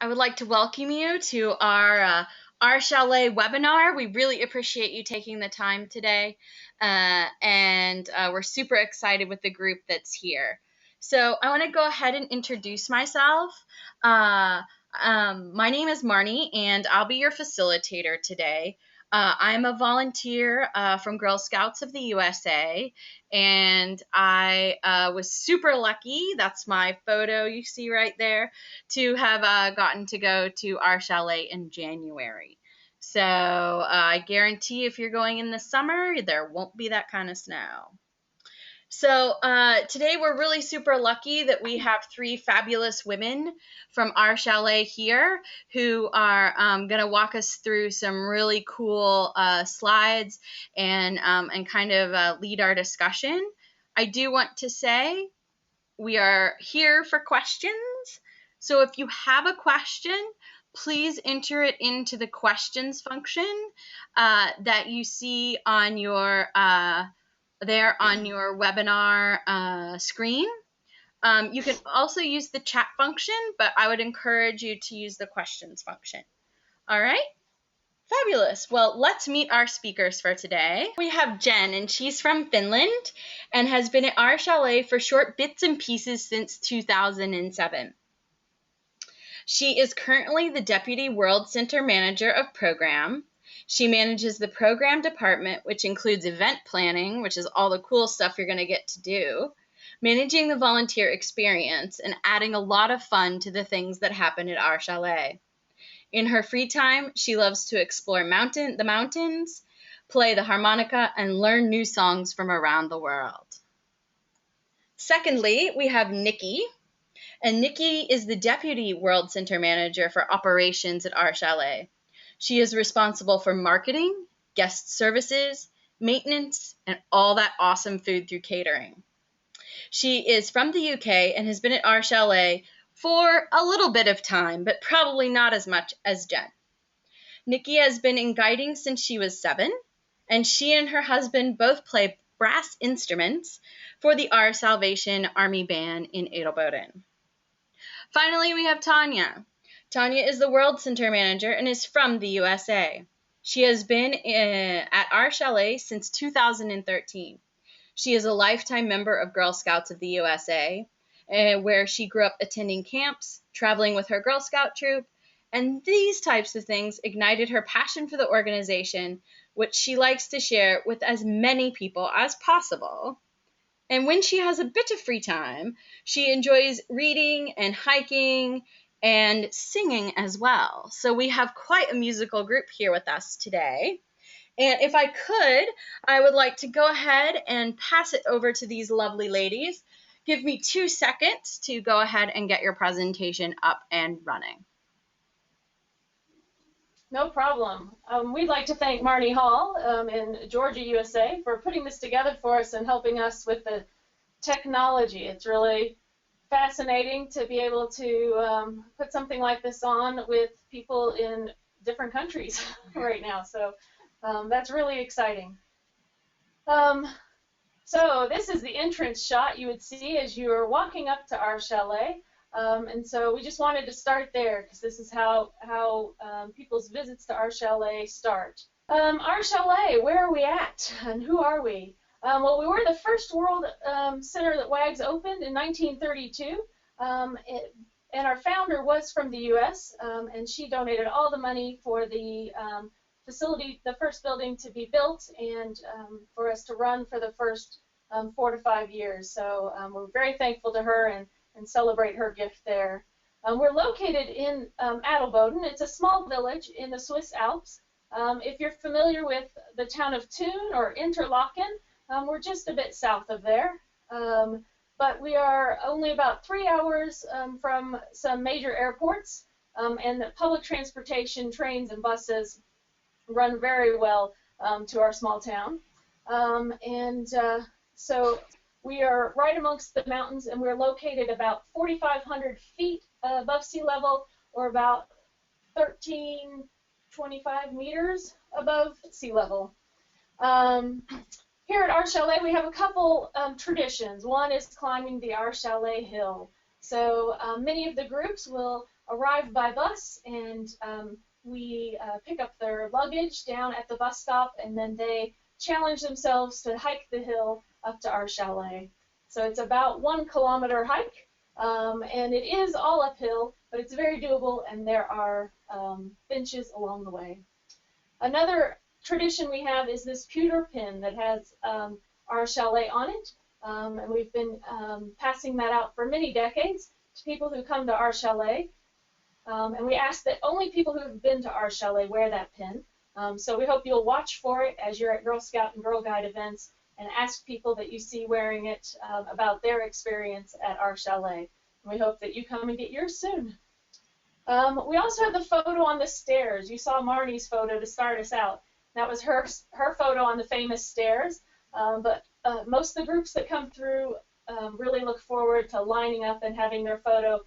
I would like to welcome you to our Chalet webinar. We really appreciate you taking the time today, and we're super excited with the group that's here. So I want to go ahead and introduce myself. My name is Marnie, and I'll be your facilitator today. I'm a volunteer from Girl Scouts of the USA, and I was super lucky. That's my photo you see right there, to have gotten to go to our chalet in January. So I guarantee if you're going in the summer, there won't be that kind of snow. So today we're really super lucky that we have three fabulous women from our chalet here who are going to walk us through some really cool slides and kind of lead our discussion. I do want to say we are here for questions. So if you have a question, please enter it into the questions function that you see on your there on your webinar screen. You can also use the chat function, but I would encourage you to use the questions function. All right? Fabulous. Well, let's meet our speakers for today. We have Jen, and she's from Finland and has been at our chalet for short bits and pieces since 2007. She is currently the Deputy World Center Manager of Program. She manages the program department, which includes event planning, which is all the cool stuff you're going to get to do, managing the volunteer experience, and adding a lot of fun to the things that happen at our chalet. In her free time, she loves to explore the mountains, play the harmonica, and learn new songs from around the world. Secondly, we have Nikki. And Nikki is the Deputy World Center Manager for Operations at our chalet. She is responsible for marketing, guest services, maintenance, and all that awesome food through catering. She is from the UK and has been at our chalet for a little bit of time, but probably not as much as Jen. Nikki has been in guiding since she was 7, and she and her husband both play brass instruments for the Our Salvation Army Band in Adelboden. Finally, we have Tanya. Tanya is the World Center Manager and is from the USA. She has been at our chalet since 2013. She is a lifetime member of Girl Scouts of the USA, where she grew up attending camps, traveling with her Girl Scout troop, and these types of things ignited her passion for the organization, which she likes to share with as many people as possible. And when she has a bit of free time, she enjoys reading and hiking and singing as well. So we have quite a musical group here with us today. And if I could, I would like to go ahead and pass it over to these lovely ladies. Give me 2 seconds to go ahead and get your presentation up and running. No problem. We'd like to thank Marnie Hall in Georgia, USA for putting this together for us and helping us with the technology. It's really fascinating to be able to put something like this on with people in different countries right now. So that's really exciting. So this is the entrance shot you would see as you are walking up to our chalet. And so we just wanted to start there because this is how people's visits to our chalet start. Our chalet, where are we at and who are we? Well, we were the first World Center that WAGS opened in 1932, and our founder was from the U.S., and she donated all the money for the facility, the first building to be built, and for us to run for the first 4 to 5 years. So we're very thankful to her and celebrate her gift there. We're located in Adelboden. It's a small village in the Swiss Alps. If you're familiar with the town of Thun or Interlaken, we're just a bit south of there. But we are only about 3 hours from some major airports, and the public transportation, trains and buses run very well to our small town. So we are right amongst the mountains, and we're located about 4,500 feet above sea level, or about 1,325 meters above sea level. Here at Our Chalet, we have a couple traditions. One is climbing the Our Chalet hill. So many of the groups will arrive by bus, and we pick up their luggage down at the bus stop, and then they challenge themselves to hike the hill up to our chalet. So it's about 1 kilometer hike, and it is all uphill, but it's very doable, and there are benches along the way. Another tradition we have is this pewter pin that has our chalet on it, and we've been passing that out for many decades to people who come to our chalet. And we ask that only people who have been to our chalet wear that pin. So we hope you'll watch for it as you're at Girl Scout and Girl Guide events, and ask people that you see wearing it about their experience at our chalet. And we hope that you come and get yours soon. We also have the photo on the stairs. You saw Marnie's photo to start us out. That was her photo on the famous stairs. But most of the groups that come through really look forward to lining up and having their photo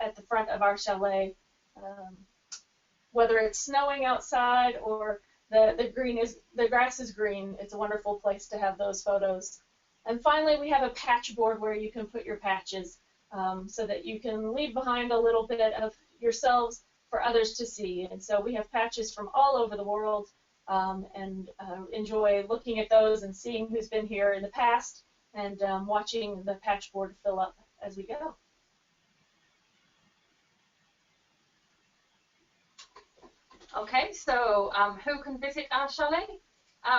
at the front of our chalet. Whether it's snowing outside or the grass is green, it's a wonderful place to have those photos. And finally, we have a patch board where you can put your patches, so that you can leave behind a little bit of yourselves for others to see. And so we have patches from all over the world, and enjoy looking at those and seeing who's been here in the past, and watching the patch board fill up as we go. Okay, so who can visit our chalet?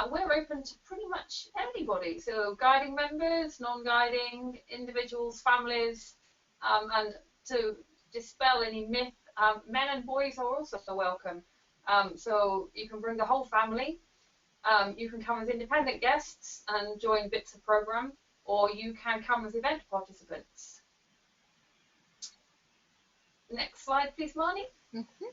We're open to pretty much anybody, so guiding members, non-guiding, individuals, families, and to dispel any myth, men and boys are also welcome. So you can bring the whole family. You can come as independent guests and join bits of program, or you can come as event participants. Next slide, please, Marnie. Mm-hmm.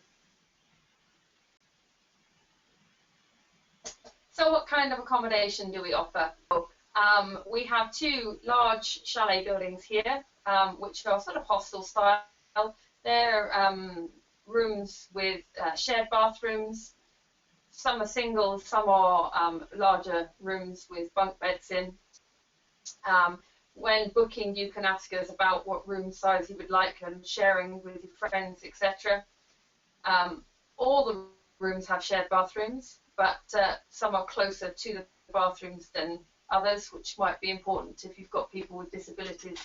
So what kind of accommodation do we offer? We have 2 large chalet buildings here, which are sort of hostel style. They're rooms with shared bathrooms. Some are single, some are larger rooms with bunk beds in. When booking, you can ask us about what room size you would like and sharing with your friends, etc. All the rooms have shared bathrooms, but some are closer to the bathrooms than others, which might be important if you've got people with disabilities,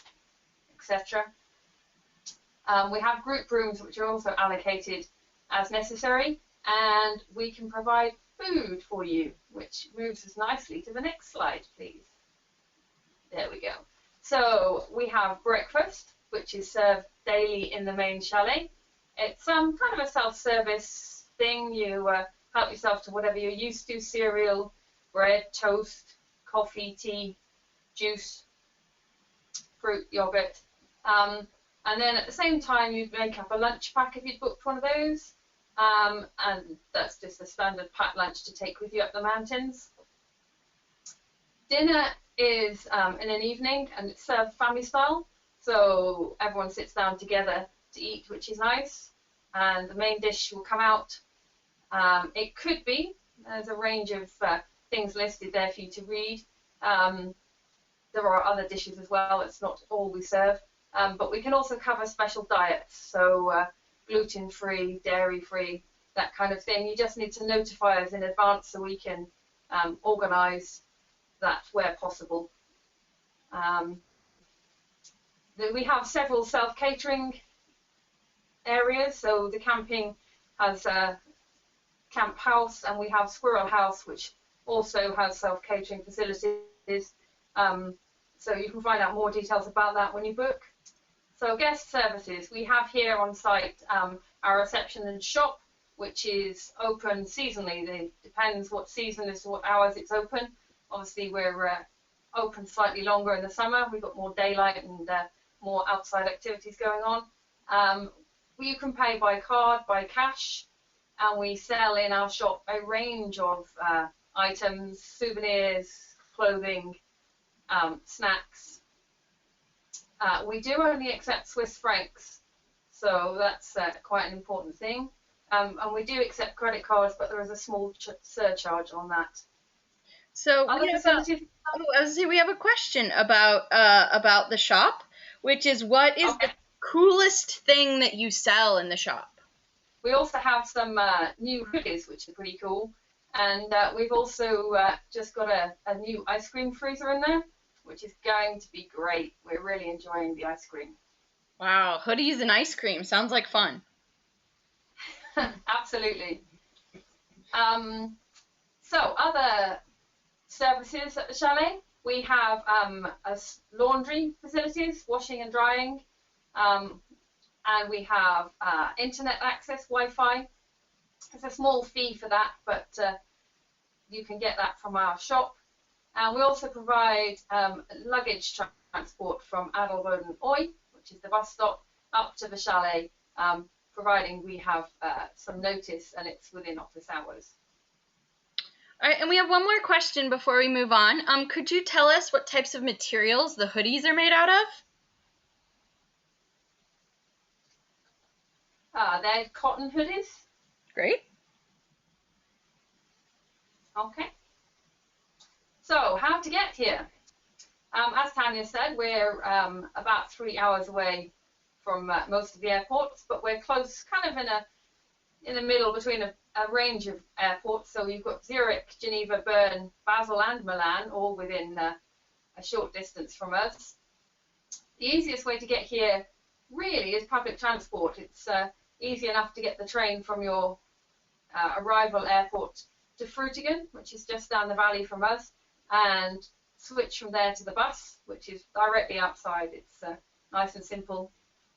etc. We have group rooms which are also allocated as necessary, and we can provide food for you, which moves us nicely to the next slide, please. There we go. So we have breakfast, which is served daily in the main chalet. It's kind of a self-service thing. You help yourself to whatever you're used to: cereal, bread, toast, coffee, tea, juice, fruit, yogurt. And then at the same time, you'd make up a lunch pack if you'd booked one of those. And that's just a standard packed lunch to take with you up the mountains. Dinner is in an evening, and it's served family style. So everyone sits down together to eat, which is nice. And the main dish will come out. It could be, there's a range of things listed there for you to read. There are other dishes as well. It's not all we serve. But we can also cover special diets, so gluten-free, dairy-free, that kind of thing. You just need to notify us in advance so we can organise that where possible. We have several self-catering areas, so the camping has a camp house, and we have Squirrel House, which also has self-catering facilities. So you can find out more details about that when you book. So guest services, we have here on site our reception and shop, which is open seasonally. It depends what season as to what hours it's open. Obviously, we're open slightly longer in the summer. We've got more daylight and more outside activities going on. You can pay by card, by cash, and we sell in our shop a range of items, souvenirs, clothing, snacks. We do only accept Swiss francs, so that's quite an important thing. And we do accept credit cards, but there is a small surcharge on that. So we have a question about the shop, which is what is the coolest thing that you sell in the shop? We also have some new hoodies, which are pretty cool. And we've also just got a new ice cream freezer in there, which is going to be great. We're really enjoying the ice cream. Wow, hoodies and ice cream. Sounds like fun. Absolutely. So other services at the chalet, we have laundry facilities, washing and drying, and we have internet access, Wi-Fi. There's a small fee for that, but you can get that from our shop. And we also provide luggage transport from Adelboden Oy, which is the bus stop, up to the chalet, providing we have some notice and it's within office hours. All right, and we have one more question before we move on. Could you tell us what types of materials the hoodies are made out of? They're cotton hoodies. Great. Okay. So how to get here? As Tanya said, we're about 3 hours away from most of the airports, but we're close, kind of in the middle between a range of airports. So you've got Zurich, Geneva, Bern, Basel, and Milan, all within a short distance from us. The easiest way to get here really is public transport. It's easy enough to get the train from your arrival airport to Frutigen, which is just down the valley from us, and switch from there to the bus, which is directly outside. It's nice and simple.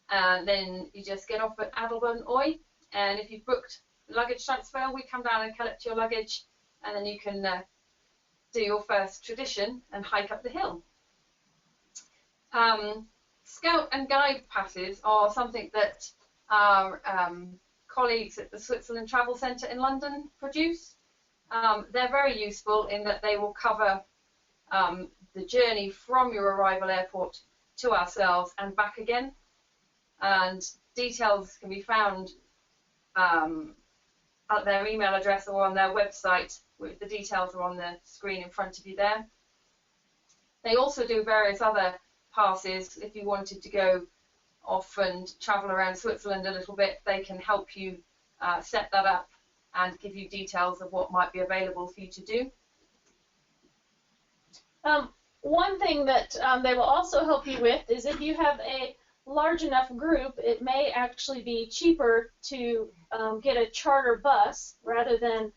And then you just get off at Adelboden Oy, and if you've booked luggage transfer, we come down and collect your luggage, and then you can do your first tradition and hike up the hill. Scout and guide passes are something that our colleagues at the Switzerland Travel Centre in London produce. They're very useful in that they will cover the journey from your arrival airport to ourselves and back again. And details can be found at their email address or on their website. The details are on the screen in front of you there. They also do various other passes. If you wanted to go off and travel around Switzerland a little bit, they can help you set that up and give you details of what might be available for you to do. One thing that they will also help you with is if you have a large enough group, it may actually be cheaper to get a charter bus rather than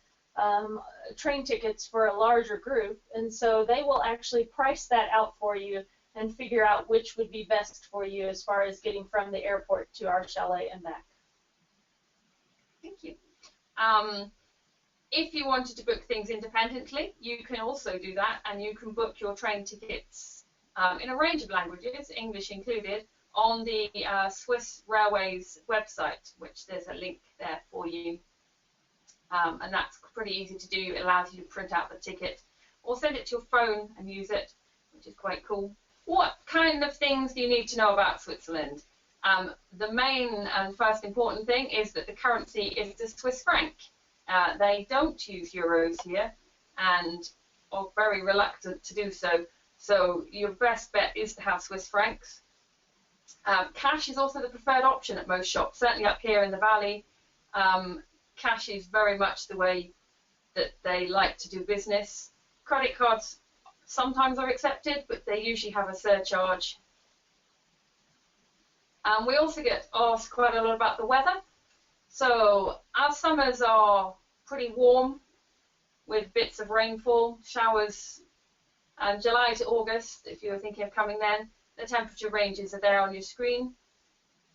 train tickets for a larger group, and so they will actually price that out for you and figure out which would be best for you as far as getting from the airport to our chalet and back. Thank you. If you wanted to book things independently, you can also do that, and you can book your train tickets in a range of languages, English included, on the Swiss Railways website, which there's a link there for you. And that's pretty easy to do. It allows you to print out the ticket or send it to your phone and use it, which is quite cool. What kind of things do you need to know about Switzerland? The main and first important thing is that the currency is the Swiss franc. They don't use euros here and are very reluctant to do so. So your best bet is to have Swiss francs. Cash is also the preferred option at most shops, certainly up here in the valley. Cash is very much the way that they like to do business. Credit cards sometimes are accepted, but they usually have a surcharge. We also get asked quite a lot about the weather. So our summers are pretty warm with bits of rainfall, showers, July to August, if you're thinking of coming then. The temperature ranges are there on your screen.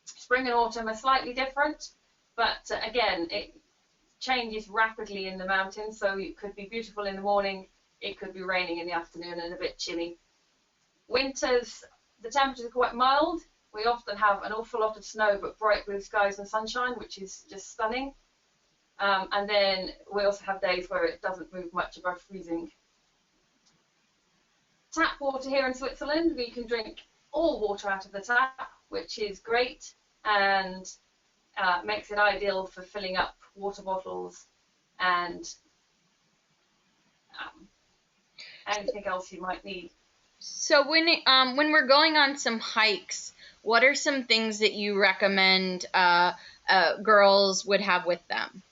Spring and autumn are slightly different, but again, it changes rapidly in the mountains, so it could be beautiful in the morning, it could be raining in the afternoon and a bit chilly. Winters, the temperatures are quite mild. We often have an awful lot of snow, but bright blue skies and sunshine, which is just stunning. And then we also have days where it doesn't move much above freezing. Tap water here in Switzerland, we can drink all water out of the tap, which is great and makes it ideal for filling up water bottles and anything else you might need. So when we're going on some hikes, what are some things that you recommend girls would have with them?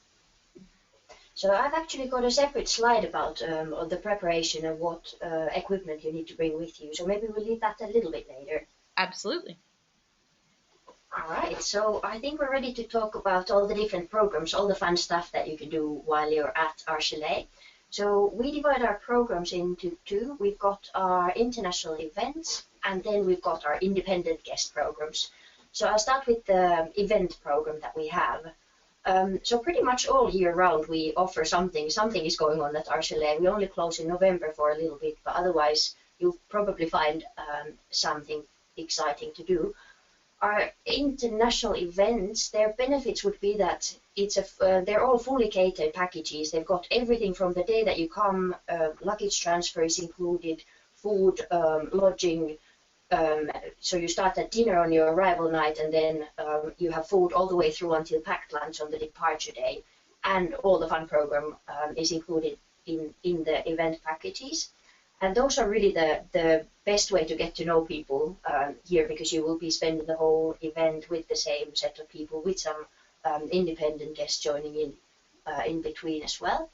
So I've actually got a separate slide about the preparation and what equipment you need to bring with you. So maybe we'll leave that a little bit later. Absolutely. All right, so I think we're ready to talk about all the different programs, all the fun stuff that you can do while you're at our chalet. So we divide our programs into two. We've got our international events, and then we've got our independent guest programs. So I'll start with the event program that we have. So pretty much all year round we offer something. Something is going on at our chalet. We only close in November for a little bit, but otherwise you'll probably find something exciting to do. Our international events, their benefits would be that they're all fully catered packages. They've got everything from the day that you come, luggage transfer is included, food, lodging. So you start at dinner on your arrival night, and then you have food all the way through until packed lunch on the departure day. And all the fun program is included in the event packages. And those are really the best way to get to know people here, because you will be spending the whole event with the same set of people, with some independent guests joining in between as well.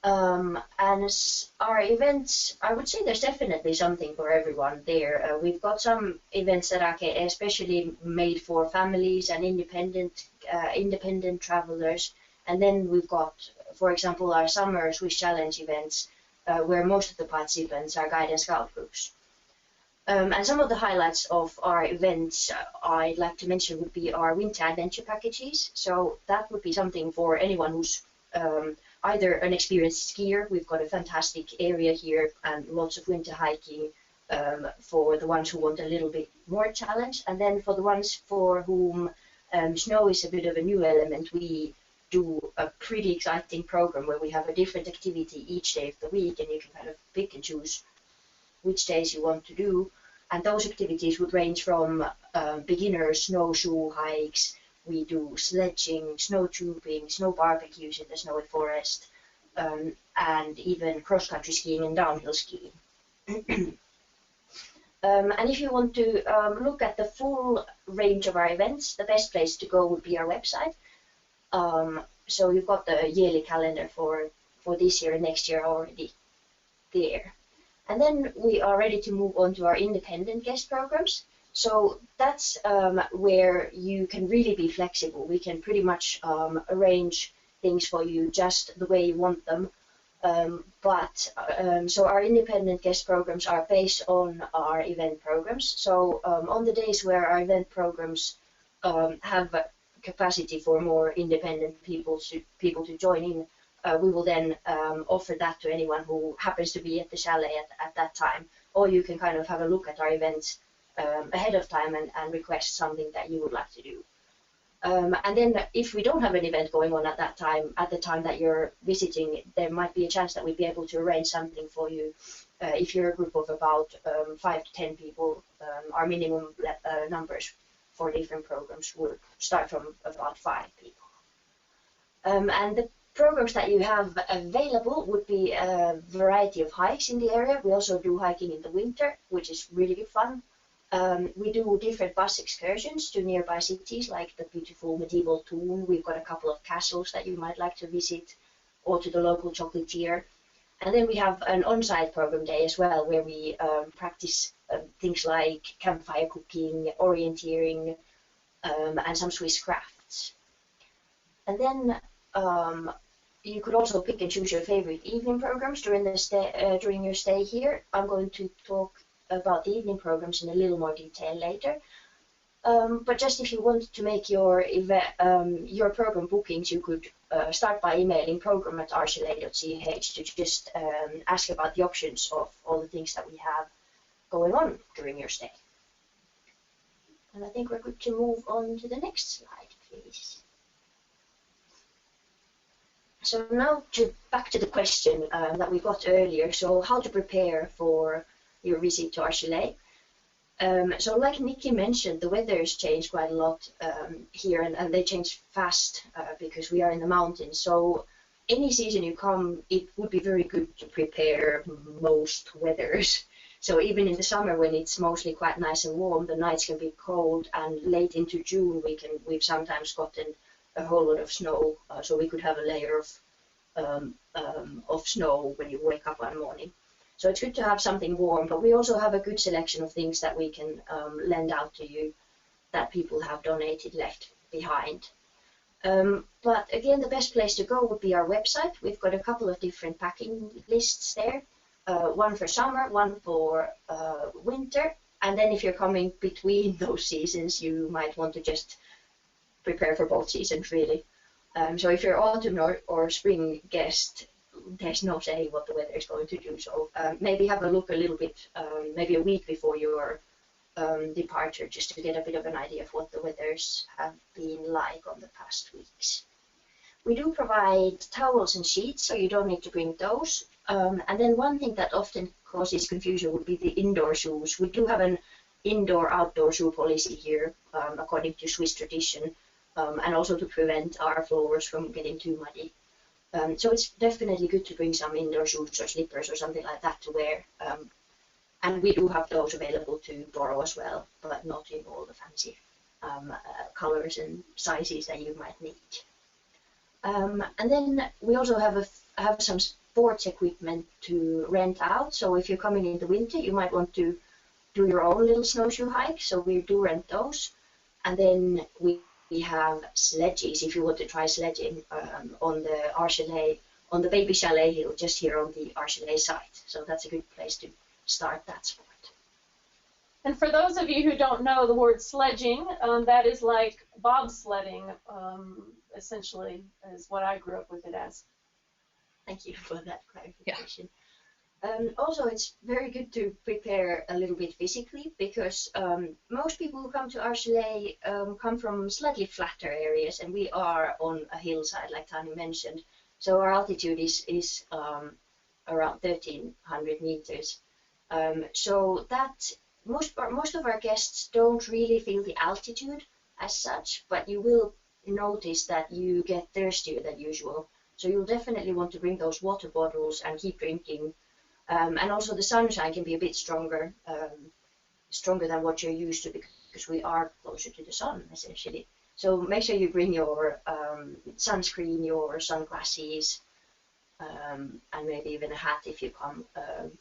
And our events, I would say there's definitely something for everyone there. We've got some events that are especially made for families and independent travelers. And then we've got, for example, our summer Swiss Challenge events, where most of the participants are guide and scout groups. And some of the highlights of our events I'd like to mention would be our winter adventure packages. So that would be something for anyone who's either an experienced skier. We've got a fantastic area here and lots of winter hiking for the ones who want a little bit more challenge. And then for the ones for whom snow is a bit of a new element, we do a pretty exciting program where we have a different activity each day of the week, and you can kind of pick and choose which days you want to do. And those activities would range from beginner snowshoe hikes. We do sledging, snow tubing, snow barbecues in the snowy forest, and even cross-country skiing and downhill skiing. And if you want to look at the full range of our events, the best place to go would be our website. So you've got the yearly calendar for this year and next year already there. And then we are ready to move on to our independent guest programs. So that's where you can really be flexible. We can pretty much arrange things for you just the way you want them. So our independent guest programs are based on our event programs. So on the days where our event programs have capacity for more independent people to join in, we will then offer that to anyone who happens to be at the chalet at that time. Or you can kind of have a look at our events ahead of time and request something that you would like to do. And then if we don't have an event going on at the time that you're visiting, there might be a chance that we'd be able to arrange something for you. If you're a group of about 5 to 10 people, our minimum numbers for different programs would start from about 5 people. And the programs that you have available would be a variety of hikes in the area. We also do hiking in the winter, which is really good fun. We do different bus excursions to nearby cities, like the beautiful medieval Thun. We've got a couple of castles that you might like to visit, or to the local chocolatier. And then we have an on-site program day as well, where we practice things like campfire cooking, orienteering, and some Swiss crafts. And then you could also pick and choose your favorite evening programs during your stay here. I'm going to talk about the evening programs in a little more detail later. But just if you want to make your program bookings, you could start by emailing program@ourchalet.ch to just ask about the options of all the things that we have going on during your stay. And I think we're good to move on to the next slide, please. So now back to the question that we got earlier. So how to prepare for your visit to our chalet. So like Nikki mentioned, the weather's changed quite a lot here, and they change fast because we are in the mountains. So any season you come, it would be very good to prepare most weathers. So even in the summer when it's mostly quite nice and warm, the nights can be cold, and late into June we've sometimes gotten a whole lot of snow, so we could have a layer of snow when you wake up one morning. So it's good to have something warm, but we also have a good selection of things that we can lend out to you that people have donated, left behind. But again, the best place to go would be our website. We've got a couple of different packing lists there, one for summer, one for winter, and then if you're coming between those seasons, you might want to just prepare for both seasons, really. So if you're autumn or spring guest, there's no saying what the weather is going to do. So maybe have a look a little bit, maybe a week before your departure, just to get a bit of an idea of what the weathers have been like on the past weeks. We do provide towels and sheets, so you don't need to bring those. And then one thing that often causes confusion would be the indoor shoes. We do have an indoor-outdoor shoe policy here, according to Swiss tradition, and also to prevent our floors from getting too muddy. So it's definitely good to bring some indoor shoes or slippers or something like that to wear. And we do have those available to borrow as well, but not in all the fancy colors and sizes that you might need. And then we also have some sports equipment to rent out. So if you're coming in the winter, you might want to do your own little snowshoe hike. So we do rent those. And then we have sledges if you want to try sledging on the Our Chalet, on the baby chalet hill, just here on the Our Chalet site. So that's a good place to start that sport. And for those of you who don't know the word sledging, that is like bobsledding, essentially, is what I grew up with it as. Thank you for that clarification. Yeah. Also, it's very good to prepare a little bit physically, because most people who come to Our Chalet come from slightly flatter areas, and we are on a hillside, like Tani mentioned. So our altitude is around 1,300 meters. So that most of our guests don't really feel the altitude as such, but you will notice that you get thirstier than usual. So you'll definitely want to bring those water bottles and keep drinking. And also the sunshine can be a bit stronger than what you're used to, because we are closer to the sun, essentially. So make sure you bring your sunscreen, your sunglasses, and maybe even a hat if you come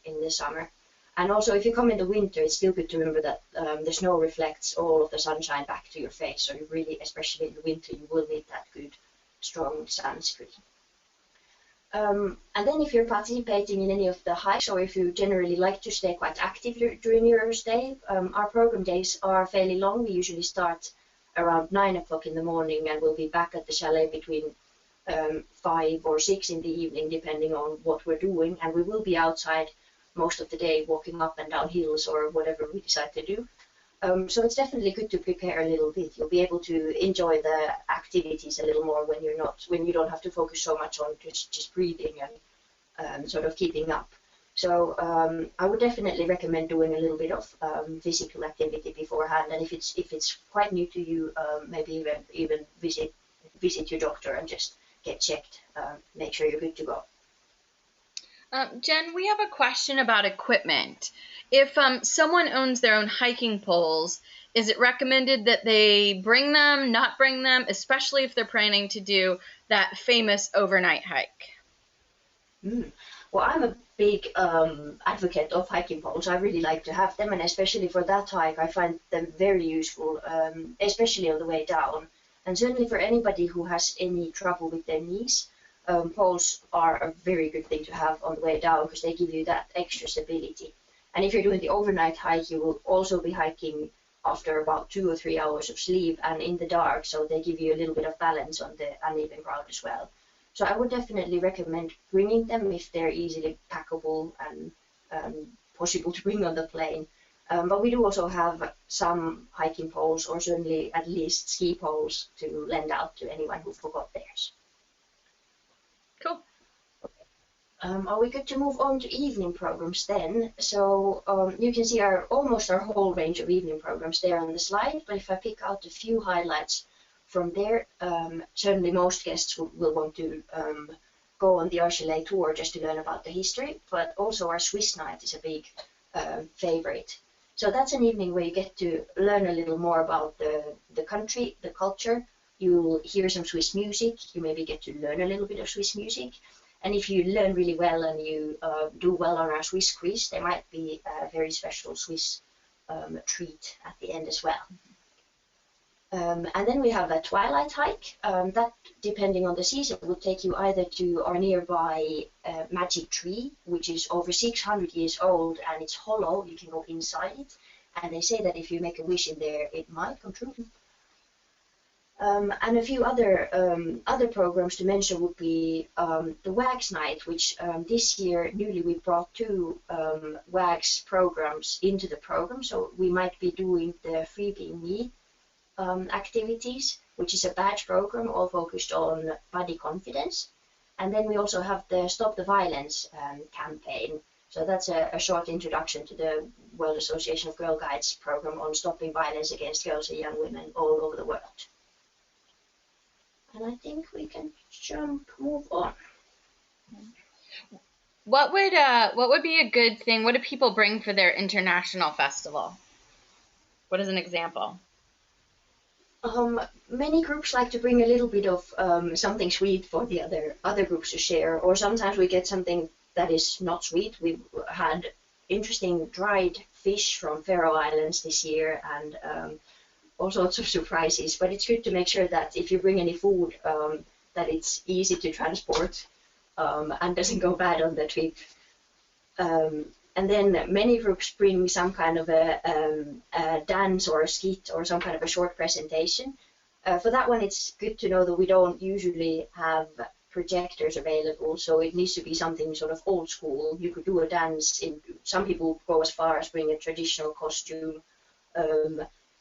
in the summer. And also, if you come in the winter, it's still good to remember that the snow reflects all of the sunshine back to your face. So you really, especially in the winter, you will need that good, strong sunscreen. And then if you're participating in any of the hikes, or if you generally like to stay quite active during your stay, our program days are fairly long. We usually start around 9 o'clock in the morning, and we'll be back at the chalet between 5 or 6 in the evening, depending on what we're doing. And we will be outside most of the day, walking up and down hills or whatever we decide to do. So it's definitely good to prepare a little bit. You'll be able to enjoy the activities a little more when you don't have to focus so much on just breathing and sort of keeping up. So I would definitely recommend doing a little bit of physical activity beforehand. And if it's quite new to you, maybe even visit your doctor and just get checked. Make sure you're good to go. Jen, we have a question about equipment. If someone owns their own hiking poles, is it recommended that they bring them, not bring them, especially if they're planning to do that famous overnight hike? Well, I'm a big advocate of hiking poles. I really like to have them, and especially for that hike, I find them very useful, especially on the way down. And certainly for anybody who has any trouble with their knees, poles are a very good thing to have on the way down, because they give you that extra stability. And if you're doing the overnight hike, you will also be hiking after about 2 or 3 hours of sleep and in the dark, so they give you a little bit of balance on the uneven ground as well. So I would definitely recommend bringing them if they're easily packable and possible to bring on the plane. But we do also have some hiking poles, or certainly at least ski poles, to lend out to anyone who forgot theirs. Cool. Are we good to move on to evening programs then? So you can see almost our whole range of evening programs there on the slide, but if I pick out a few highlights from there, certainly most guests will want to go on the Our Chalet tour just to learn about the history, but also our Swiss night is a big favorite. So that's an evening where you get to learn a little more about the country, the culture. You'll hear some Swiss music. You maybe get to learn a little bit of Swiss music. And if you learn really well and you do well on our Swiss quiz, there might be a very special Swiss treat at the end as well. And then we have a twilight hike. That, depending on the season, will take you either to our nearby magic tree, which is over 600 years old and it's hollow. You can go inside it. And they say that if you make a wish in there, it might come true. And a few other programs to mention would be the WAGS night, which this year newly we brought 2 WAGS programs into the program. So we might be doing the Free Being Me activities, which is a badge program all focused on body confidence. And then we also have the Stop the Violence campaign. So that's a short introduction to the World Association of Girl Guides program on stopping violence against girls and young women all over the world. And I think we can move on. What would be a good thing? What do people bring for their international festival? What is an example? Many groups like to bring a little bit of something sweet for the other groups to share, or sometimes we get something that is not sweet. We've had interesting dried fish from Faroe Islands this year and all sorts of surprises, but it's good to make sure that if you bring any food, that it's easy to transport and doesn't go bad on the trip. And then many groups bring some kind of a dance or a skit or some kind of a short presentation. For that one, it's good to know that we don't usually have projectors available, so it needs to be something sort of old school. You could do a dance. Some people go as far as bring a traditional costume.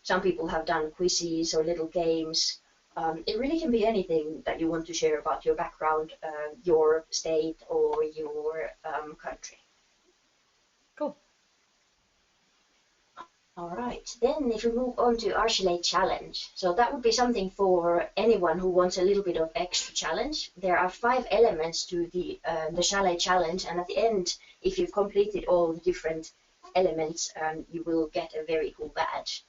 Some people have done quizzes or little games. It really can be anything that you want to share about your background, your state, or your country. Cool. All right, then if we move on to our Chalet challenge, so that would be something for anyone who wants a little bit of extra challenge. There are 5 elements to the Chalet challenge, and at the end, if you've completed all the different elements, you will get a very cool badge.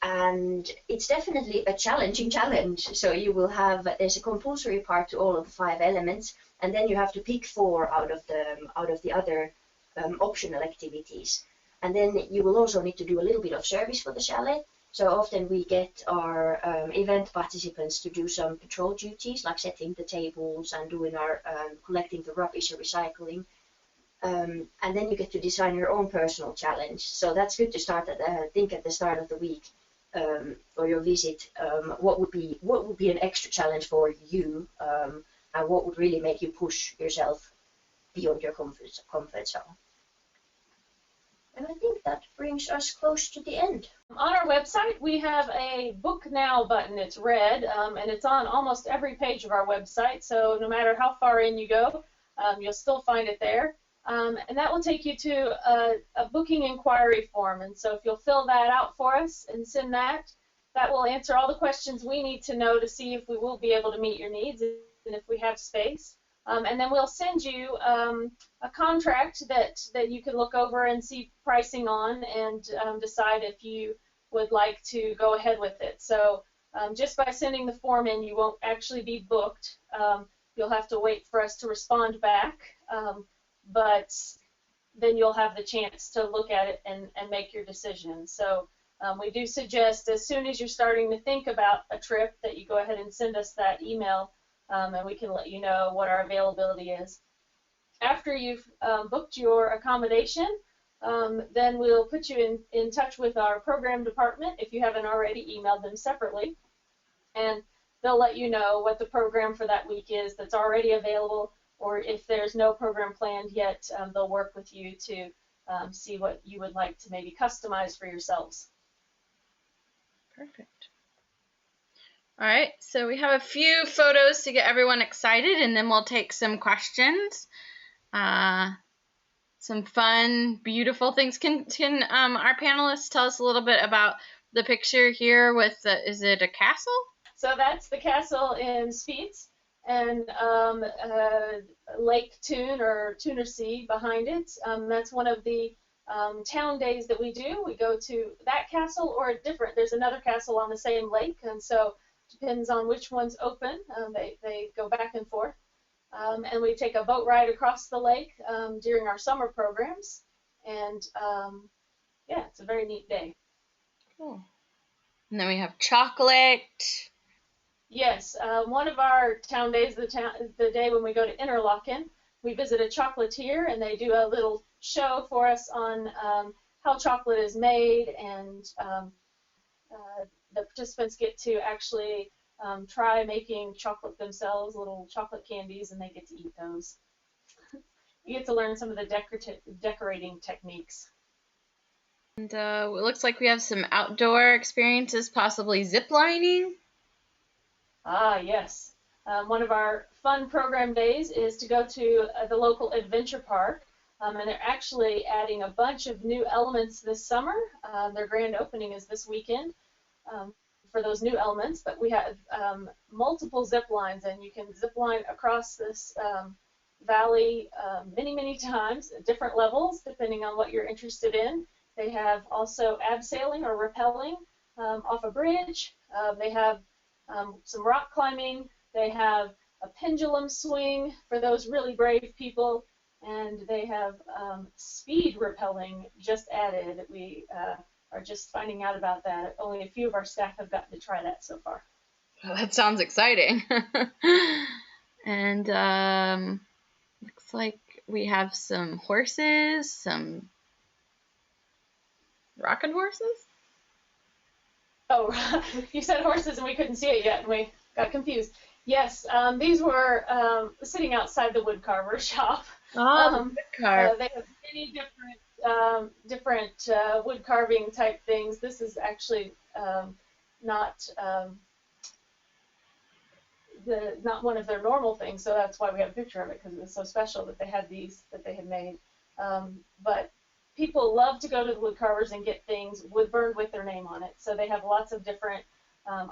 And it's definitely a challenging challenge. So you will have, there's a compulsory part to all of the 5 elements, and then you have to pick 4 out of the other optional activities. And then you will also need to do a little bit of service for the chalet. So often we get our event participants to do some patrol duties, like setting the tables and doing our collecting the rubbish and recycling. And then you get to design your own personal challenge. So that's good to start think at the start of the week or your visit. What would be an extra challenge for you, and what would really make you push yourself beyond your comfort zone? And I think that brings us close to the end. On our website, we have a Book Now button. It's red, and it's on almost every page of our website. So no matter how far in you go, you'll still find it there. And that will take you to a booking inquiry form. And so if you'll fill that out for us and send that, that will answer all the questions we need to know to see if we will be able to meet your needs and if we have space. And then we'll send you a contract that you can look over and see pricing on and decide if you would like to go ahead with it. So just by sending the form in, you won't actually be booked. You'll have to wait for us to respond back. But then you'll have the chance to look at it and make your decision. So we do suggest as soon as you're starting to think about a trip that you go ahead and send us that email, and we can let you know what our availability is. After you've booked your accommodation, then we'll put you in touch with our program department if you haven't already emailed them separately. And they'll let you know what the program for that week is that's already available, or if there's no program planned yet, they'll work with you to see what you would like to maybe customize for yourselves. Perfect. All right, so we have a few photos to get everyone excited, and then we'll take some questions. Some fun, beautiful things. Can our panelists tell us a little bit about the picture here with is it a castle? So that's the castle in Spitz. and Lake Tune or Tuner Sea behind it. That's one of the town days that we do. We go to that castle or a different. There's another castle on the same lake, and so depends on which one's open. They go back and forth. And we take a boat ride across the lake during our summer programs. And yeah, it's a very neat day. Cool. And then we have chocolate. Yes, one of our town days, the day when we go to Interlaken, we visit a chocolatier, and they do a little show for us on how chocolate is made, and the participants get to actually try making chocolate themselves, little chocolate candies, and they get to eat those. You get to learn some of the decorating techniques. And it looks like we have some outdoor experiences, possibly zip lining. Ah, yes. One of our fun program days is to go to the local adventure park, and they're actually adding a bunch of new elements this summer. Their grand opening is this weekend for those new elements, but we have multiple zip lines, and you can zip line across this valley many, many times at different levels, depending on what you're interested in. They have also abseiling or rappelling off a bridge. They have some rock climbing. They have a pendulum swing for those really brave people, and they have speed rappelling just added. We are just finding out about that. Only a few of our staff have gotten to try that so far. Well, that sounds exciting. And looks like we have some horses, some rocking horses. Oh, you said horses and we couldn't see it yet, and we got confused. Yes, these were sitting outside the wood carver shop. Oh, wood carve. They have many different wood carving type things. This is actually not not one of their normal things, so that's why we have a picture of it, because it was so special that they had these that they had made. But people love to go to the wood carvers and get things burned with their name on it. So they have lots of different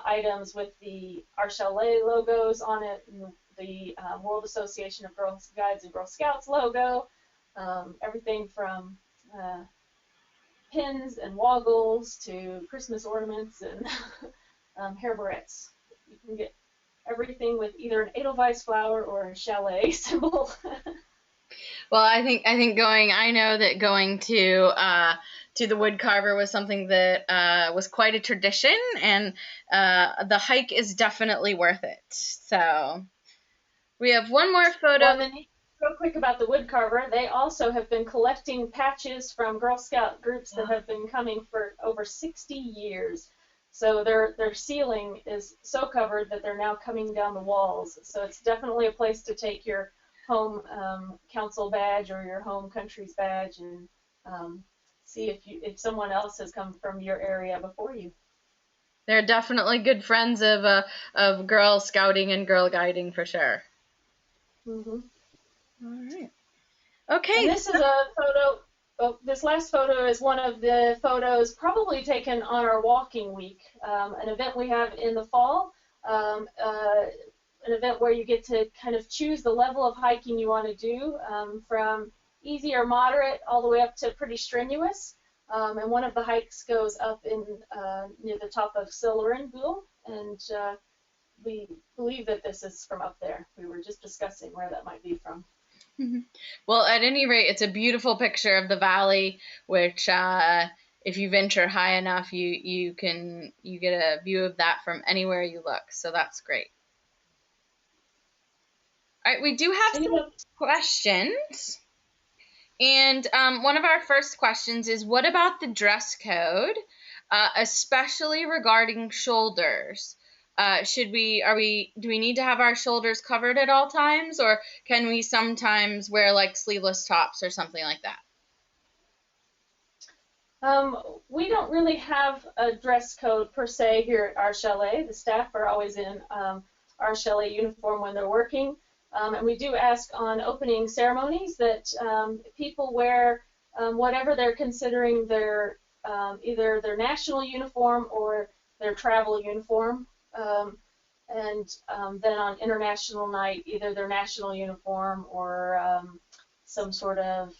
items with the Our Chalet logos on it, and the World Association of Girl Guides and Girl Scouts logo, everything from pins and woggles to Christmas ornaments and hair barrettes. You can get everything with either an Edelweiss flower or a chalet symbol. Well, I know that going to the wood carver was something that was quite a tradition, and the hike is definitely worth it. So we have one more photo. Well, then, real quick about the wood carver, they also have been collecting patches from Girl Scout groups that have been coming for over 60 years. So their ceiling is so covered that they're now coming down the walls. So it's definitely a place to take your home council badge or your home country's badge and see if someone else has come from your area before you. They're definitely good friends of Girl Scouting and Girl Guiding for sure. Mm-hmm. All right. Okay. And this is a photo. Oh, this last photo is one of the photos probably taken on our walking week, an event we have in the fall, an event where you get to kind of choose the level of hiking you want to do, from easy or moderate all the way up to pretty strenuous. And one of the hikes goes up near the top of Silverenbuhl, and we believe that this is from up there. We were just discussing where that might be from. Well, at any rate, it's a beautiful picture of the valley, which if you venture high enough, you get a view of that from anywhere you look. So that's great. All right, we do have some questions. And one of our first questions is, what about the dress code, especially regarding shoulders? Do we need to have our shoulders covered at all times, or can we sometimes wear like sleeveless tops or something like that? We don't really have a dress code per se here at Our Chalet. The staff are always in Our Chalet uniform when they're working. And we do ask on opening ceremonies that people wear whatever they're considering their either their national uniform or their travel uniform. And then on International night, either their national uniform or some sort of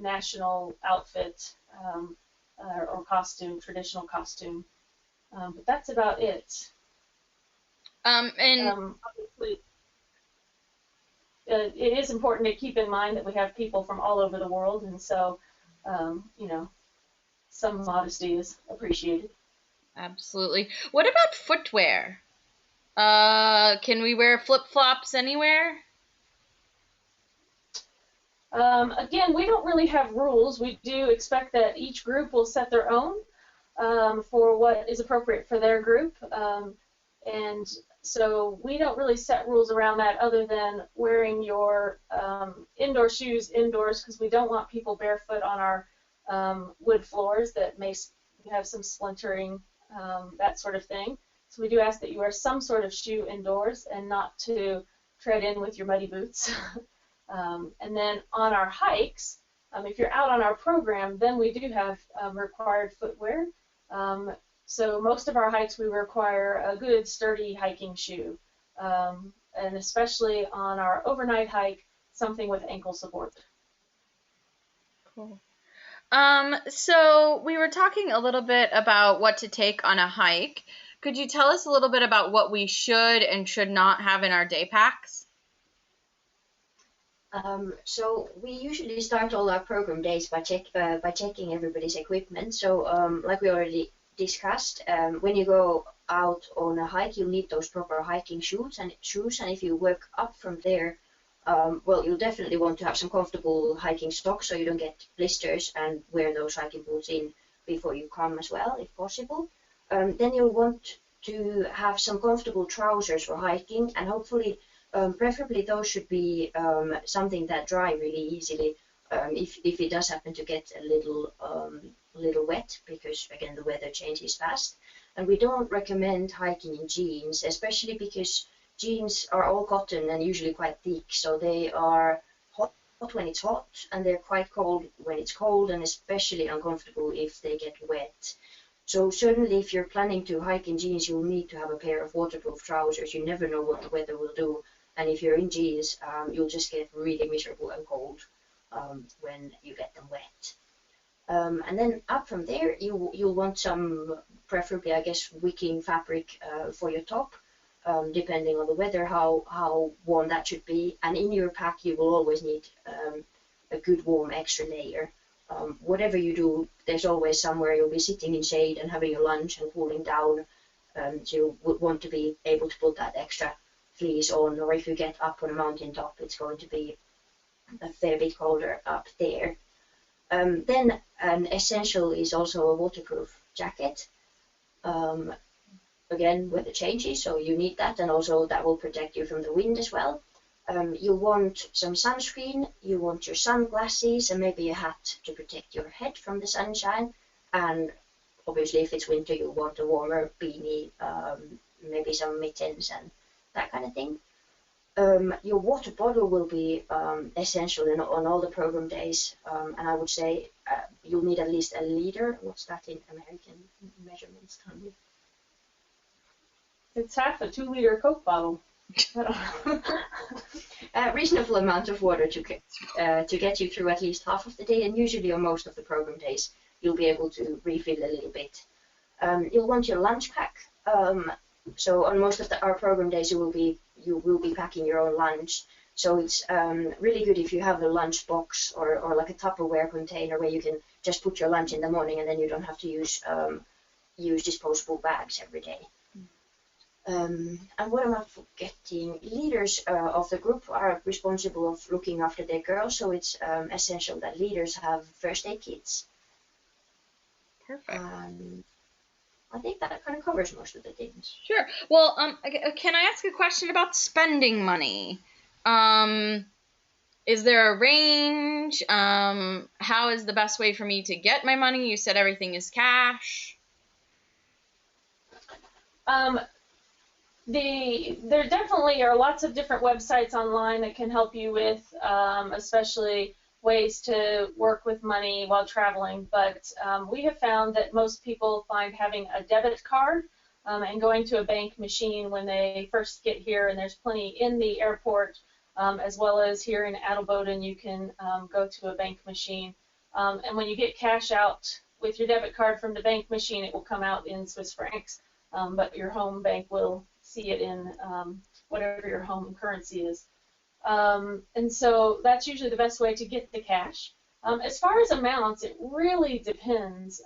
national outfit or costume, traditional costume. But that's about it. And Obviously, it is important to keep in mind that we have people from all over the world, and so, you know, some modesty is appreciated. absolutely. What about footwear? Can we wear flip-flops anywhere? Again, we don't really have rules. We do expect that each group will set their own for what is appropriate for their group. And so we don't really set rules around that other than wearing your indoor shoes indoors, because we don't want people barefoot on our wood floors that may have some splintering, that sort of thing. So we do ask that you wear some sort of shoe indoors and not to tread in with your muddy boots. And then on our hikes, if you're out on our program, then we do have required footwear. So most of our hikes we require a good sturdy hiking shoe, and especially on our overnight hike, something with ankle support. Cool. So we were talking a little bit about what to take on a hike. Could you tell us a little bit about what we should and should not have in our day packs? So we usually start all our program days by checking everybody's equipment. So like we already discussed, when you go out on a hike, you'll need those proper hiking shoes. And if you work up from there, well, you'll definitely want to have some comfortable hiking socks so you don't get blisters, and wear those hiking boots in before you come as well, if possible. Then you'll want to have some comfortable trousers for hiking, and hopefully, preferably those should be something that dry really easily, if it does happen to get a little wet, because again the weather changes fast. And we don't recommend hiking in jeans, especially because jeans are all cotton and usually quite thick, so they are hot when it's hot, and they're quite cold when it's cold, and especially uncomfortable if they get wet. So certainly if you're planning to hike in jeans, you'll need to have a pair of waterproof trousers. You never know what the weather will do, and if you're in jeans, you'll just get really miserable and cold when you get them wet. And then up from there, you'll want some, preferably I guess, wicking fabric for your top, depending on the weather, how warm that should be. And in your pack, you will always need a good warm extra layer. Whatever you do, there's always somewhere you'll be sitting in shade and having your lunch and cooling down. So you would want to be able to put that extra fleece on, or if you get up on a mountain top, it's going to be a fair bit colder up there. Then an essential is also a waterproof jacket. Again, weather changes, so you need that, and also that will protect you from the wind as well. You want some sunscreen, you want your sunglasses, and maybe a hat to protect your head from the sunshine. And obviously, if it's winter, you want a warmer beanie, maybe some mittens and that kind of thing. Your water bottle will be essential on all the program days, and I would say you'll need at least a liter. What's that in American measurements, Tanvi? It's half a 2-liter Coke bottle. A reasonable amount of water to get you through at least half of the day, and usually on most of the program days you'll be able to refill a little bit. You'll want your lunch pack. So on most of our program days you will be packing your own lunch. So it's really good if you have a lunch box or like a Tupperware container where you can just put your lunch in the morning, and then you don't have to use disposable bags every day. And what am I forgetting? Leaders of the group are responsible of looking after their girls, so it's essential that leaders have first aid kits. Perfect. I think that kind of covers most of the things. Sure. Well, can I ask a question about spending money? Is there a range? How is the best way for me to get my money? You said everything is cash. There definitely are lots of different websites online that can help you with, especially ways to work with money while traveling. But we have found that most people find having a debit card and going to a bank machine when they first get here, and there's plenty in the airport, as well as here in Adelboden, you can go to a bank machine. And when you get cash out with your debit card from the bank machine, it will come out in Swiss francs, but your home bank will see it in whatever your home currency is. And so that's usually the best way to get the cash. As far as amounts, it really depends.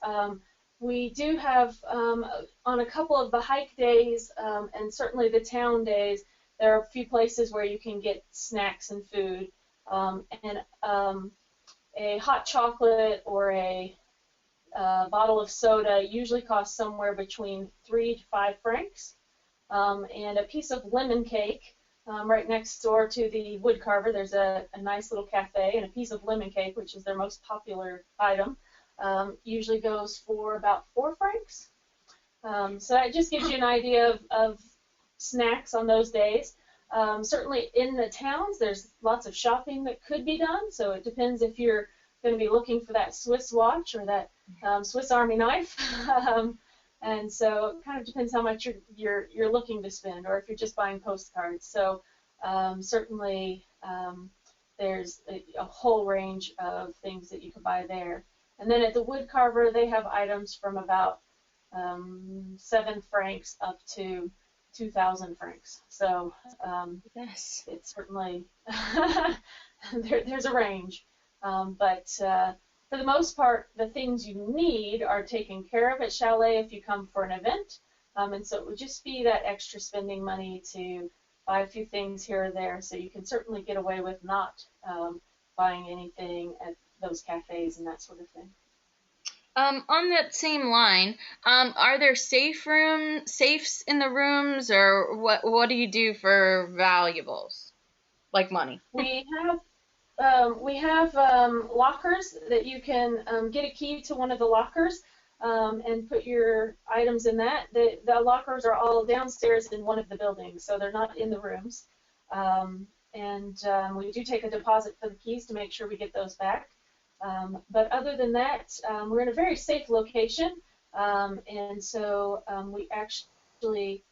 We do have, on a couple of the hike days, and certainly the town days, there are a few places where you can get snacks and food. And a hot chocolate or a bottle of soda usually costs somewhere between 3 to 5 francs. And a piece of lemon cake, right next door to the wood carver, there's a nice little cafe, and a piece of lemon cake, which is their most popular item, usually goes for about 4 francs. So that just gives you an idea of snacks on those days. Certainly in the towns, there's lots of shopping that could be done, so it depends if you're going to be looking for that Swiss watch or that Swiss Army knife. And so it kind of depends how much you're looking to spend, or if you're just buying postcards. So certainly there's a whole range of things that you can buy there. And then at the wood carver, they have items from about 7 francs up to 2,000 francs. So Yes. it's certainly there's a range. But for the most part, the things you need are taken care of at Chalet if you come for an event. And so it would just be that extra spending money to buy a few things here or there. So you can certainly get away with not buying anything at those cafes and that sort of thing. On that same line, are there safes in the rooms, or what do you do for valuables, like money? We have lockers that you can get a key to one of the lockers and put your items in that. The lockers are all downstairs in one of the buildings, so they're not in the rooms. And we do take a deposit for the keys to make sure we get those back. But other than that, we're in a very safe location, and so we actually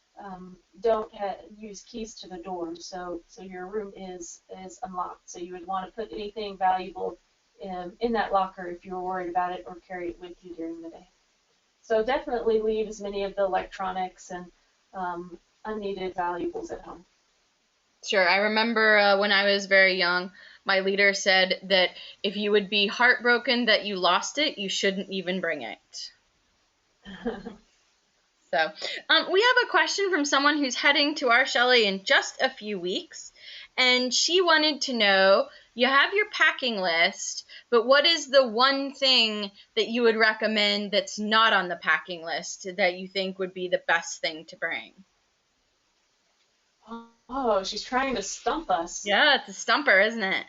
don't use keys to the door, so your room is unlocked. So you would want to put anything valuable in that locker if you were worried about it, or carry it with you during the day. So definitely leave as many of the electronics and unneeded valuables at home. Sure. I remember when I was very young, my leader said that if you would be heartbroken that you lost it, you shouldn't even bring it. So we have a question from someone who's heading to our chalet in just a few weeks, and she wanted to know, you have your packing list, but what is the one thing that you would recommend that's not on the packing list that you think would be the best thing to bring? Oh, she's trying to stump us. Yeah, it's a stumper, isn't it?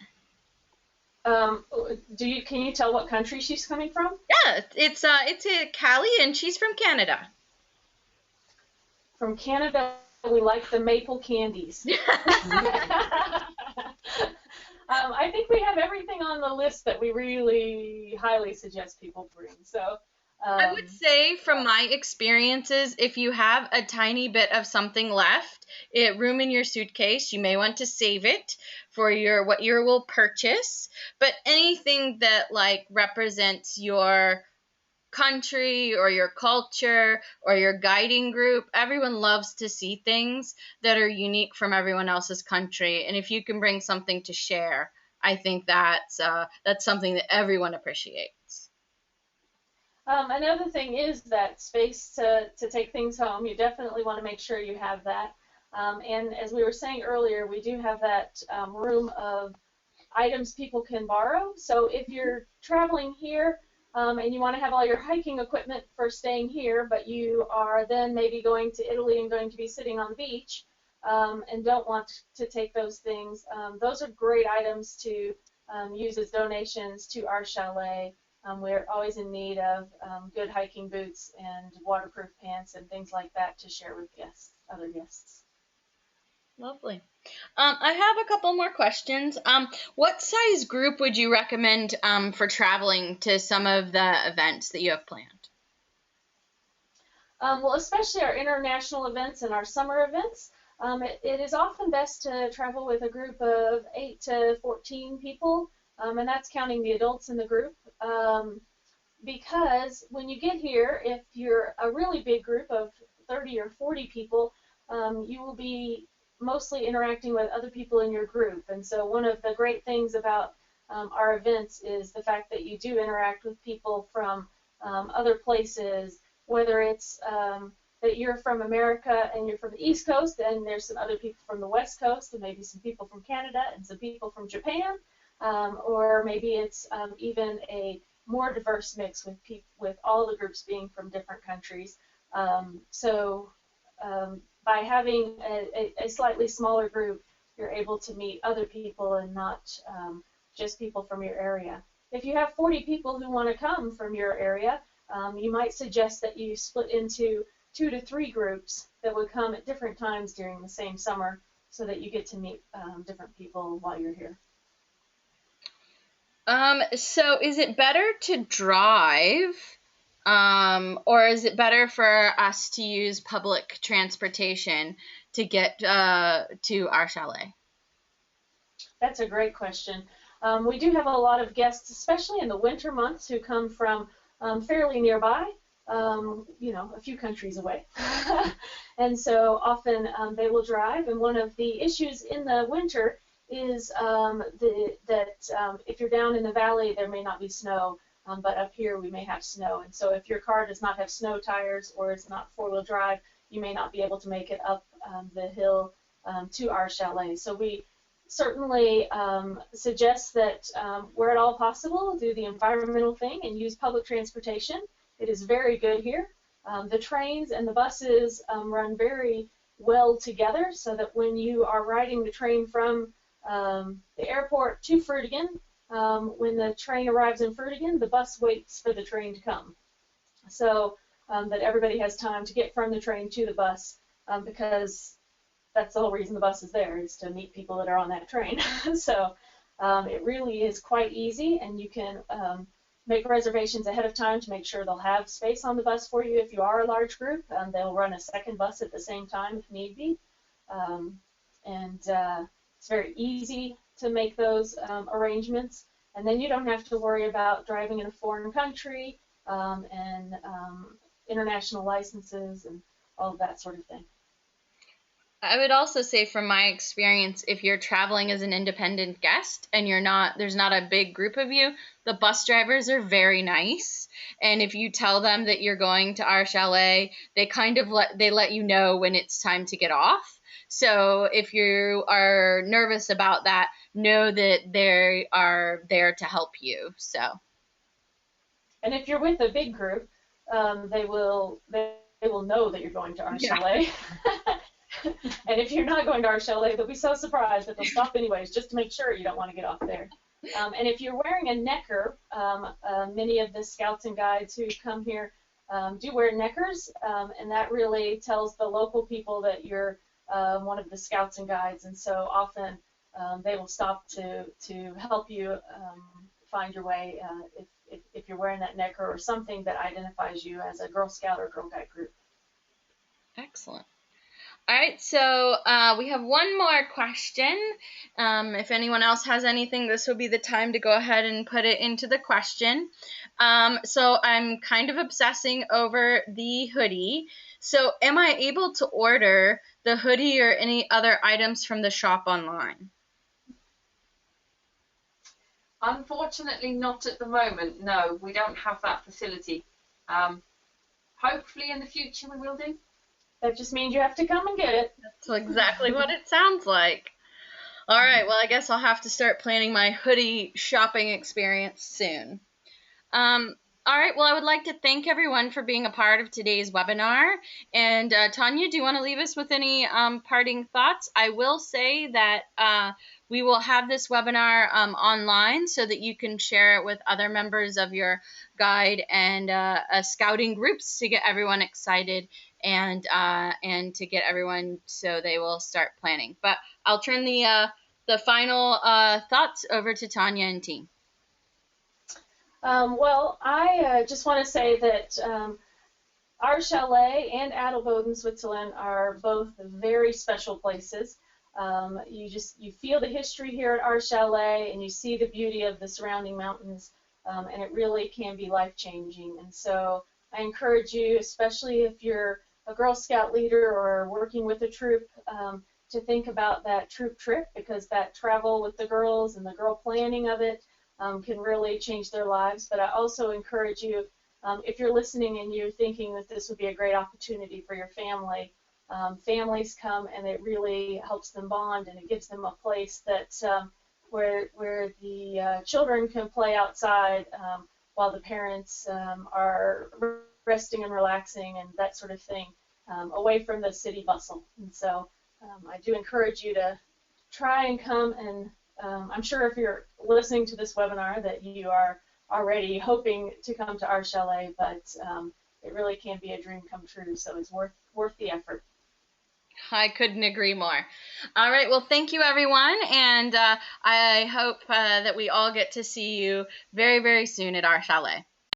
Can you tell what country she's coming from? Yeah, it's a Callie, and she's from Canada. From Canada, we like the maple candies. I think we have everything on the list that we really highly suggest people bring. So I would say, from my experiences, if you have a tiny bit of something left, room in your suitcase, you may want to save it for what you will purchase. But anything that represents your country or your culture or your guiding group, everyone loves to see things that are unique from everyone else's country. And if you can bring something to share, I think that's something that everyone appreciates. Another thing is that space to take things home. You definitely want to make sure you have that. And as we were saying earlier, we do have that room of items people can borrow. So if you're traveling here and you want to have all your hiking equipment for staying here, but you are then maybe going to Italy and going to be sitting on the beach and don't want to take those things, those are great items to use as donations to our chalet. We're always in need of good hiking boots and waterproof pants and things like that to share with other guests. Lovely. I have a couple more questions. What size group would you recommend for traveling to some of the events that you have planned? Well, especially our international events and our summer events, it is often best to travel with a group of 8 to 14 people, and that's counting the adults in the group. Because when you get here, if you're a really big group of 30 or 40 people, you will be mostly interacting with other people in your group. And so one of the great things about our events is the fact that you do interact with people from other places, whether it's that you're from America and you're from the East Coast, and there's some other people from the West Coast, and maybe some people from Canada and some people from Japan, or maybe it's even a more diverse mix with all the groups being from different countries. So by having a slightly smaller group, you're able to meet other people and not just people from your area. If you have 40 people who want to come from your area, you might suggest that you split into 2 to 3 groups that would come at different times during the same summer so that you get to meet different people while you're here. So is it better to drive, or is it better for us to use public transportation to get to our chalet? That's a great question. We do have a lot of guests, especially in the winter months, who come from fairly nearby, a few countries away. And so often they will drive, and one of the issues in the winter is that if you're down in the valley, there may not be snow, but up here we may have snow. And so if your car does not have snow tires or is not four-wheel drive, you may not be able to make it up the hill to our chalet. So we certainly suggest that where at all possible, do the environmental thing and use public transportation. It is very good here. The trains and the buses run very well together, so that when you are riding the train from the airport to Frutigen, when the train arrives in Frutigen, the bus waits for the train to come, so that everybody has time to get from the train to the bus, because that's the whole reason the bus is there, is to meet people that are on that train. So it really is quite easy, and you can make reservations ahead of time to make sure they'll have space on the bus for you if you are a large group. They'll run a second bus at the same time if need be. It's very easy to make those arrangements. And then you don't have to worry about driving in a foreign country and international licenses and all of that sort of thing. I would also say from my experience, if you're traveling as an independent guest and there's not a big group of you, the bus drivers are very nice. And if you tell them that you're going to our chalet, they kind of let you know when it's time to get off. So if you are nervous about that, know that they are there to help you. So. And if you're with a big group, they will know that you're going to our chalet. And if you're not going to our chalet, they'll be so surprised that they'll stop anyways, just to make sure you don't want to get off there. And if you're wearing a necker, many of the scouts and guides who come here do wear neckers, and that really tells the local people that you're one of the scouts and guides. And so often they will stop to help you find your way if you're wearing that necker or something that identifies you as a Girl Scout or Girl Guide group. Excellent. All right, so we have one more question. If anyone else has anything, this will be the time to go ahead and put it into the question. So I'm kind of obsessing over the hoodie. So am I able to order the hoodie or any other items from the shop online? Unfortunately, not at the moment. No, we don't have that facility. Hopefully in the future we will do. That just means you have to come and get it. That's exactly what it sounds like. All right, well, I guess I'll have to start planning my hoodie shopping experience soon. All right, well, I would like to thank everyone for being a part of today's webinar. And Tanya, do you want to leave us with any parting thoughts? I will say that we will have this webinar online so that you can share it with other members of your guide and scouting groups to get everyone excited and to get everyone so they will start planning. But I'll turn the final thoughts over to Tanya and team. Well, I just want to say that Our Chalet and Adelboden, Switzerland are both very special places. You feel the history here at Our Chalet, and you see the beauty of the surrounding mountains, and it really can be life-changing. And so I encourage you, especially if you're a Girl Scout leader or working with a troop, to think about that troop trip, because that travel with the girls and the girl planning of it can really change their lives. But I also encourage you, if you're listening and you're thinking that this would be a great opportunity for your family, families come and it really helps them bond, and it gives them a place that where the children can play outside while the parents are resting and relaxing and that sort of thing, away from the city bustle. And so I do encourage you to try and come, and I'm sure if you're listening to this webinar that you are already hoping to come to Our Chalet, but it really can be a dream come true, so it's worth the effort. I couldn't agree more. All right, well, thank you, everyone, and I hope that we all get to see you very, very soon at Our Chalet.